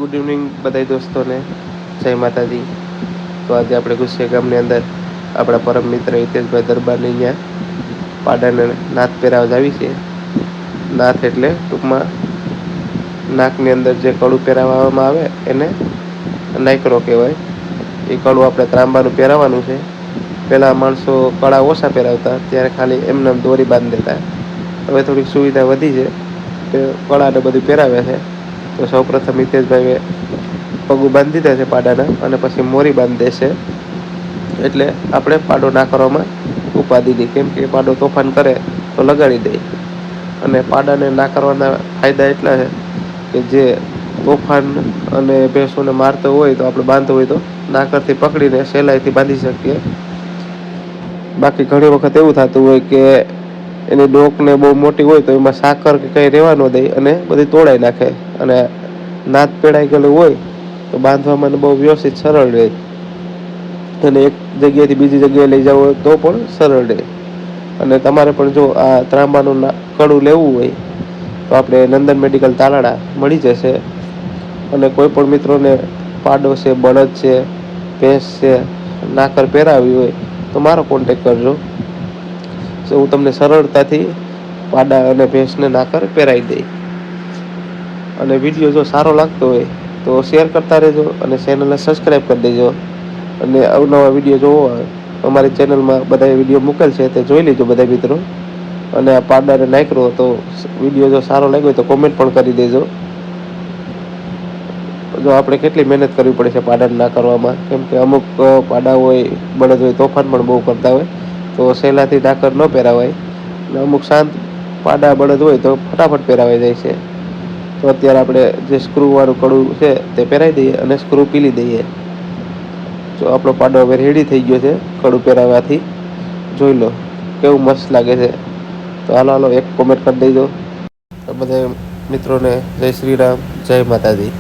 Good evening બધા દોસ્તોને, જય માતાજી। તો આજે આપણે ગુસ્સે ગામની અંદર આપણા પરમ મિત્ર હિતેશભાઈ દરબારની અહીંયા પાડાને નાથ પહેરાવા આવી છે। નાથ એટલે ટૂંકમાં નાકની અંદર જે કડું પહેરાવવામાં આવે એને નાયકરો કહેવાય। એ કડું આપણે ત્રાંબાનું પહેરાવવાનું છે। પહેલાં માણસો કડા ઓછા પહેરાવતા, ત્યારે ખાલી એમને દોરી બાંધી દેતા। હવે થોડીક સુવિધા વધી છે, કે કડાને બધું પહેરાવે છે। તો સૌપ્રથમ હિતેશભાઈએ પગું બાંધી દીધા છે પાડાના, અને પછી મોરી બાંધી દેશે, એટલે આપણે પાડો ના કરવામાં ઉપાધિ નહીં, કેમ કે પાડો તોફાન કરે તો લગાડી દે। અને પાડાને ના કરવાના ફાયદા એટલા છે કે જે તોફાન અને ભેંસોને મારતો હોય તો આપણે બાંધવો હોય તો નાકરથી પકડીને સહેલાઈથી બાંધી શકીએ। બાકી ઘણી વખત એવું થતું હોય કે એની ડોકને બહુ મોટી હોય તો એમાં સાકર કે કંઈ રહેવા ન દે અને બધી તોડાઈ નાખે। અને નાથ પેડાઈ ગયેલું હોય તો બાંધવામાં બહુ વ્યવસ્થિત સરળ રહે, અને એક જગ્યાએથી બીજી જગ્યાએ લઈ જવું હોય તો પણ સરળ રહે। અને તમારે પણ જો આ ત્રાંબાનું કડું લેવું હોય તો આપણે નંદન મેડિકલ તાલાળા મળી જશે। અને કોઈ પણ મિત્રોને પાડો છે, બળદ છે, ભેંસ છે, નાકર પહેરાવી હોય તો મારો કોન્ટેક કરજો। હું તમને સરળતાથી પાડા અને ભેંસને નાકર પહેરાવી દઈ। અને વિડીયો જો સારો લાગતો હોય તો શેર કરતા રહેજો, અને ચેનલને સબસ્ક્રાઈબ કરી દેજો। અને અવનવા વિડીયો જોવો હોય અમારી ચેનલમાં બધા વિડીયો મૂકેલ છે, તે જોઈ લેજો બધા મિત્રો। અને આ પાડાને નાયકરો તો વિડીયો જો સારો લાગ્યો તો કોમેન્ટ પણ કરી દેજો। જો આપણે કેટલી મહેનત કરવી પડે છે પાડાને ના કરવામાં, કેમ કે અમુક પાડા હોય, બળદ હોય, તોફાન પણ બહુ કરતા હોય, તો સહેલાથી નાકર ન પહેરાવાય। અને અમુક શાંત પાડા બળદ હોય તો ફટાફટ પહેરાવાઈ જાય છે। તો અત્યારે આપણે જે સ્ક્રૂવાળું કડું છે તે પહેરાવી દઈએ અને સ્ક્રૂ પીલી દઈએ। જો આપણો પાડો હવે રેડી થઈ ગયો છે કડું પહેરાવવાથી, જોઈ લો કેવું મસ્ત લાગે છે। તો હાલો એક કોમેન્ટ કરી દેજો। તો બધા મિત્રોને જય શ્રી રામ, જય માતાજી।